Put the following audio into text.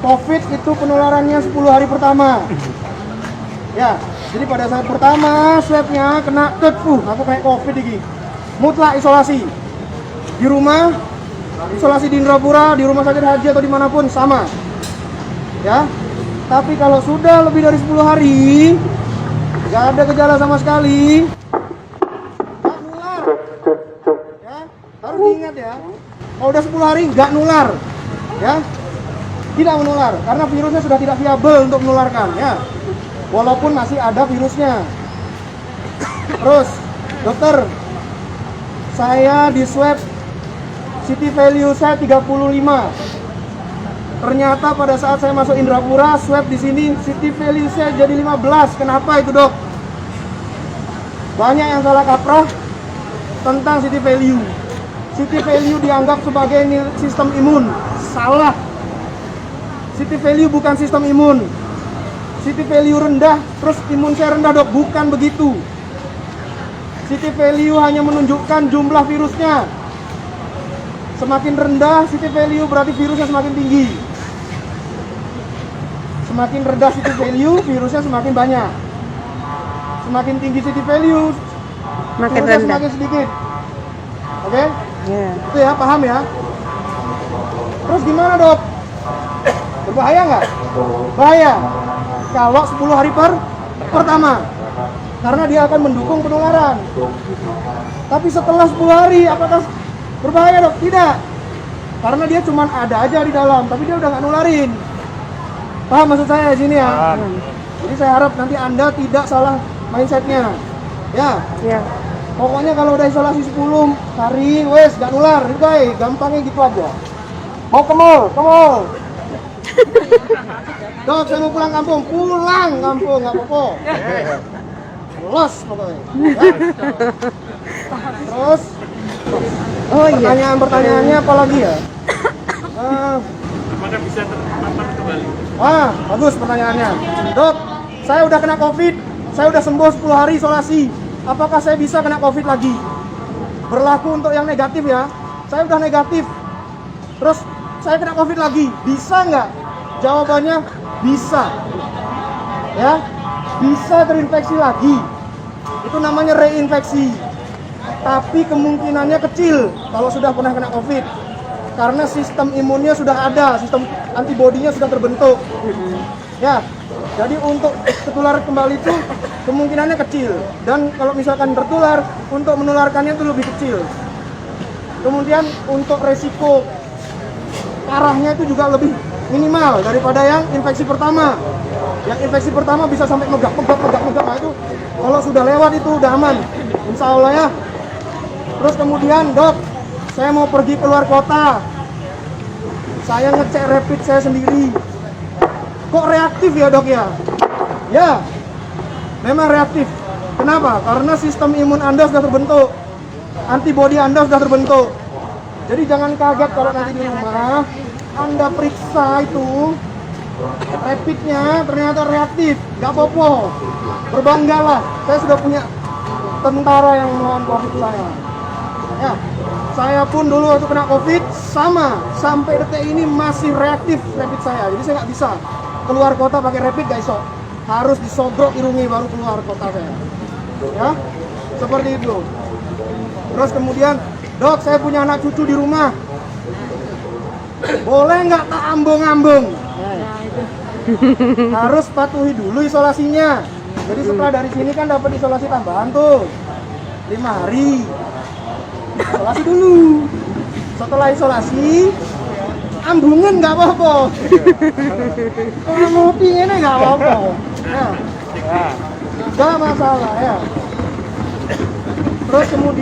COVID itu penularannya 10 hari pertama. Ya, jadi pada saat pertama swabnya kena aku kayak COVID ini. Mutlak isolasi. Di rumah, isolasi di Indrapura, di rumah sakit haji atau dimanapun sama. Ya, tapi kalau sudah lebih dari 10 hari, nggak ada gejala sama sekali, nggak nular. Ya, harus diingat ya. Kalau udah 10 hari nggak nular, ya, tidak menular karena virusnya sudah tidak viabel untuk menularkan, ya. Walaupun masih ada virusnya. Terus, dokter, saya di swab city value saya 35. Ternyata pada saat saya masuk Indrapura, swab di sini city value saya jadi 15. Kenapa itu, Dok? Banyak yang salah kaprah tentang city value. City value dianggap sebagai sistem imun. Salah. City value bukan sistem imun. City value rendah, terus imun saya rendah, Dok. Bukan begitu. City value hanya menunjukkan jumlah virusnya. Semakin rendah city value berarti virusnya semakin tinggi. Semakin rendah city value, virusnya semakin banyak. Semakin tinggi city value, Makin virusnya rendah. semakin sedikit. Oke? Ya. Itu ya, paham ya? Terus gimana, Dok? Berbahaya nggak? Bahaya. Kalau 10 hari pertama. Karena dia akan mendukung penularan. Tapi setelah 10 hari, apakah berbahaya, Dok? Tidak. Karena dia cuma ada aja di dalam, tapi dia udah nggak nularin. Paham maksud saya di sini ya? Jadi saya harap nanti Anda tidak salah mindsetnya. Ya. Ya. Pokoknya kalau udah isolasi 10 hari, wes nggak nular. Guys, gampangnya gitu aja. Mau ke mall, ke mall. Dok, saya mau pulang kampung, nggak apa-apa. Los pokoknya. Ya. Terus, Oh iya. pertanyaannya apa lagi ya? Apakah bisa terpapar kembali? Bagus pertanyaannya. Dok, saya udah kena COVID, saya udah sembuh 10 hari isolasi. Apakah saya bisa kena COVID lagi? Berlaku untuk yang negatif ya. Saya udah negatif. Terus saya kena COVID lagi, bisa nggak? Jawabannya bisa. Ya, bisa terinfeksi lagi. Itu namanya reinfeksi. Tapi kemungkinannya kecil kalau sudah pernah kena COVID. Karena sistem imunnya sudah ada, sistem antibodinya sudah terbentuk. Ya, jadi untuk tertular kembali itu kemungkinannya kecil. Dan kalau misalkan tertular, untuk menularkannya itu lebih kecil. Kemudian untuk resiko parahnya itu juga lebih minimal daripada yang infeksi pertama. Yang infeksi pertama bisa sampai megap. Nah itu kalau sudah lewat itu udah aman, insya Allah ya. Terus kemudian, Dok, saya mau pergi keluar kota. Saya ngecek rapid saya sendiri. Kok reaktif ya, Dok ya? Ya, memang reaktif. Kenapa? Karena sistem imun Anda sudah terbentuk. Antibodi Anda sudah terbentuk. Jadi jangan kaget kalau nanti di rumah Anda periksa itu rapidnya ternyata reaktif. Gak apa-apa. Berbanggalah. Saya sudah punya tentara yang melawan COVID saya. Ya, saya pun dulu waktu kena COVID sama, sampai detik ini masih reaktif rapid saya. Jadi saya nggak bisa keluar kota pakai rapid, gak iso. Harus disodrok irungi baru keluar kota saya. Ya, seperti itu. Terus kemudian, Dok, saya punya anak cucu di rumah. Boleh nggak tak ambung-ambung? Harus patuhi dulu isolasinya. Jadi setelah dari sini kan dapat isolasi tambahan tuh 5 hari. Isolasi dulu. Setelah isolasi, ambungan nggak apa-apa. Kalau ngopi ini nggak apa-apa. Ya. Nggak masalah ya. Terus kemudian